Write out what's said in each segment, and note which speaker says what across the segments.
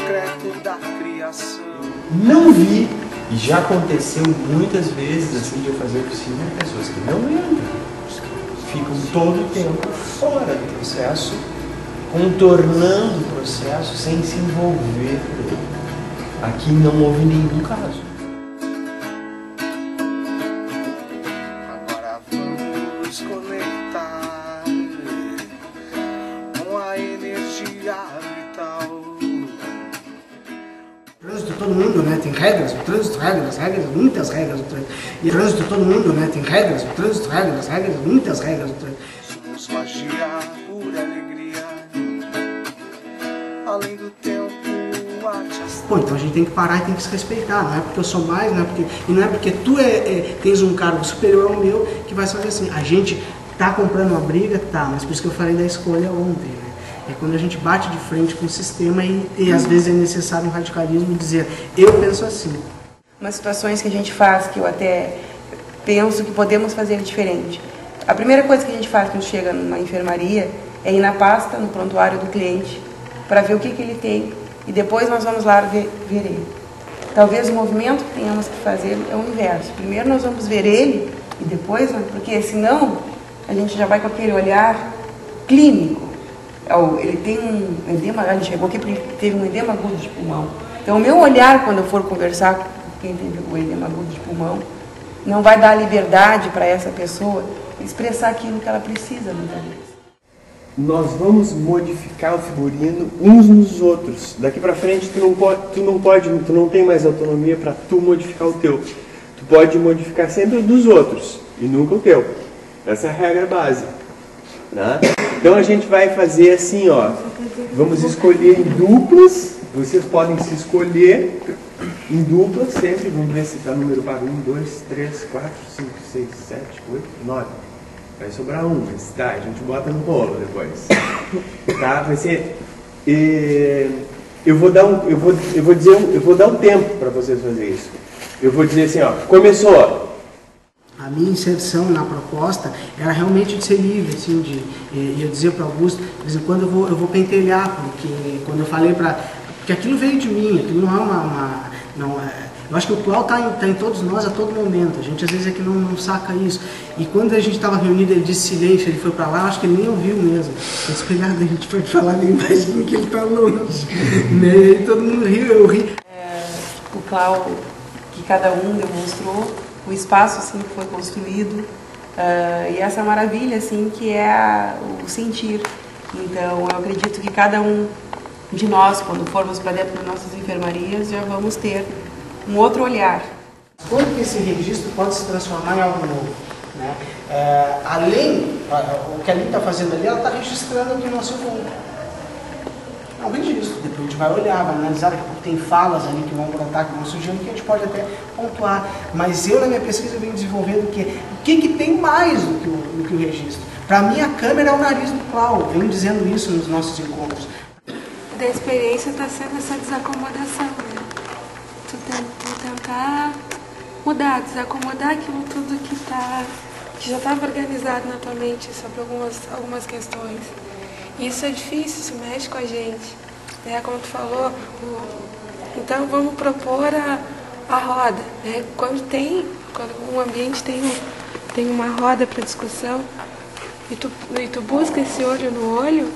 Speaker 1: secreto da criação.
Speaker 2: Não vi, e já aconteceu muitas vezes assim de eu fazer oficina, pessoas que não entram, ficam todo o tempo fora do processo, contornando o processo sem se envolver por ele. Aqui não houve nenhum caso.
Speaker 1: Agora vamos conectar com a energia vital.
Speaker 3: O trânsito todo mundo, né, tem regras, o trânsito, regras, muitas regras do trânsito. E o trânsito todo mundo, né, tem regras, o trânsito, regras, muitas regras do trânsito.
Speaker 1: Somos magia, pura alegria, além do tempo, arte astral.
Speaker 3: Pô, então a gente tem que parar e tem que se respeitar, não é porque eu sou mais, não é porque, e não é porque tu tens um cargo superior ao meu que vai fazer assim. A gente tá comprando uma briga, tá, mas por isso que eu falei da escolha ontem, né? É quando a gente bate de frente com o sistema e às vezes é necessário um radicalismo dizer, eu penso assim.
Speaker 4: Umas situações que a gente faz que eu até penso que podemos fazer diferente. A primeira coisa que a gente faz quando chega numa enfermaria é ir na pasta, no prontuário do cliente, para ver o que ele tem e depois nós vamos lá ver ele. Talvez o movimento que tenhamos que fazer é o inverso. Primeiro nós vamos ver ele e depois, porque senão a gente já vai com aquele olhar clínico. Ele tem um edema, ele chegou aqui porque teve um edema agudo de pulmão. Então o meu olhar quando eu for conversar com quem tem o edema agudo de pulmão não vai dar liberdade para essa pessoa expressar aquilo que ela precisa muitas vezes.
Speaker 2: Nós vamos modificar o figurino uns nos outros. Daqui pra frente tu não tem mais autonomia para tu modificar o teu. Tu pode modificar sempre o dos outros e nunca o teu. Essa é a regra base, né? Então a gente vai fazer assim, ó. Vamos escolher em duplas. Vocês podem se escolher em duplas sempre. Vamos ver se está número par. 1, 2, 3, 4, 5, 6, 7, 8, 9. Vai sobrar um, mas tá, a gente bota no rolo depois. Tá? Vai ser. Eu vou dar um tempo para vocês fazerem isso. Eu vou dizer assim, ó, começou.
Speaker 3: A minha inserção na proposta era realmente de ser livre, assim, e eu dizer para o Augusto, de vez em quando eu vou pentelhar, porque quando eu falei para... Porque aquilo veio de mim, aquilo não é eu acho que o Cláudio tá em todos nós a todo momento, a gente às vezes é que não saca isso. E quando a gente estava reunido, ele disse silêncio, ele foi para lá, eu acho que ele nem ouviu mesmo. Eu disse, cuidado, a gente pode falar bem baixinho que ele está longe. E todo mundo riu, eu ri.
Speaker 4: O Cláudio, que cada um demonstrou, o espaço assim que foi construído e essa maravilha assim que é o sentir. Então eu acredito que cada um de nós, quando formos para dentro das nossas enfermarias, já vamos ter um outro olhar.
Speaker 3: Quando que esse registro pode se transformar em algo novo, né? Além, o que a Aline está fazendo ali, ela está registrando aqui o nosso encontro. É um registro, depois a gente vai olhar, vai analisar, tem falas ali que vão brotar, que vão surgindo, que a gente pode até pontuar. Mas eu, na minha pesquisa, venho desenvolvendo o que tem mais do que o registro. Para mim, a câmera é o nariz do Cláudio, venho dizendo isso nos nossos encontros.
Speaker 5: Da experiência está sendo essa desacomodação, né? Tentar mudar, desacomodar aquilo tudo que já estava organizado na tua mente sobre algumas questões. E isso é difícil, isso mexe com a gente, né? Como tu falou, então vamos propor a roda, né? Quando um ambiente tem uma roda para discussão e tu busca esse olho no olho,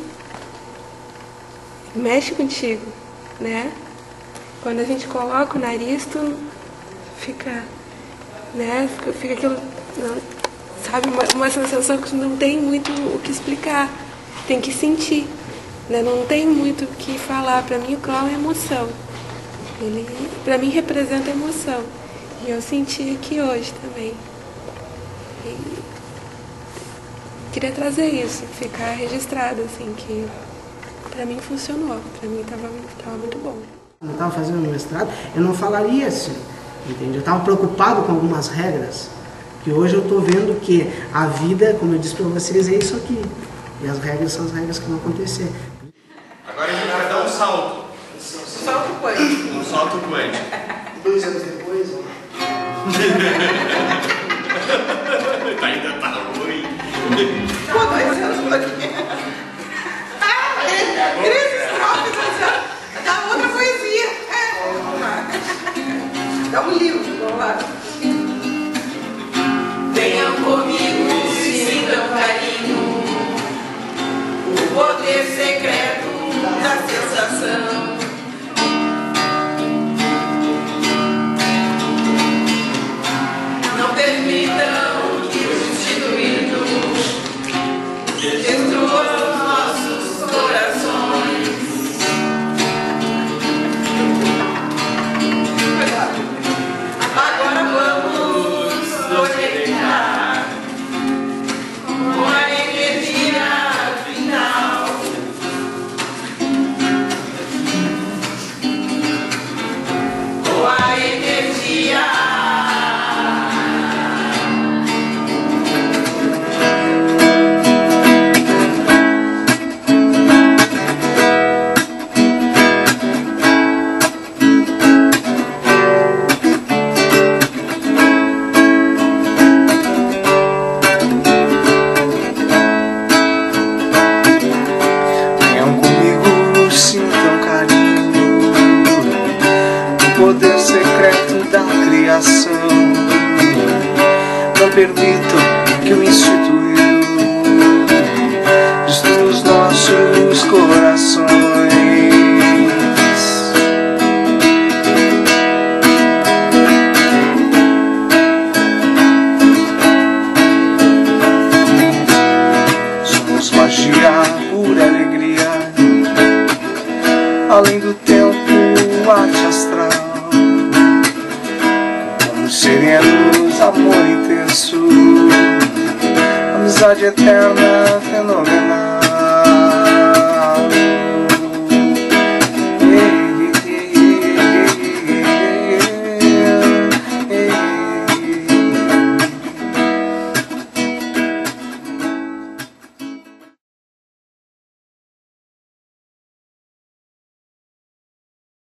Speaker 5: mexe contigo, né? Quando a gente coloca o nariz, tu fica, né? Fica aquilo, sabe, uma sensação que tu não tem muito o que explicar. Tem que sentir, né? Não tem muito o que falar. Para mim o Cláudio é emoção. Ele, para mim, representa emoção. E eu senti aqui hoje também. E queria trazer isso, ficar registrado, assim, que para mim funcionou. Para mim tava muito bom.
Speaker 3: Quando eu estava fazendo meu mestrado, eu não falaria assim, entende? Eu estava preocupado com algumas regras, que hoje eu estou vendo que a vida, como eu disse para vocês, é isso aqui. E as regras são as regras que vão acontecer.
Speaker 2: Agora a gente vai dar um salto.
Speaker 4: Um salto quântico.
Speaker 2: Um salto quântico.
Speaker 3: 2 anos depois, ó.
Speaker 2: Ainda tá ruim.
Speaker 4: Pô, 2 anos por aqui. Cris, da outra poesia. É um livro, vamos lá. Venham comigo, sintam carinho, o poder secreto da sensação. Não permitam que o instituído destrua os nossos corações. Agora vamos conectar com a energia vital. Com a energia.
Speaker 1: Poder secreto da criação. Não permitam que o instituído destrua os nossos corações. Somos magia, pura alegria, além do tempo, arte astral. Serenos, amor intenso, amizade eterna, fenomenal.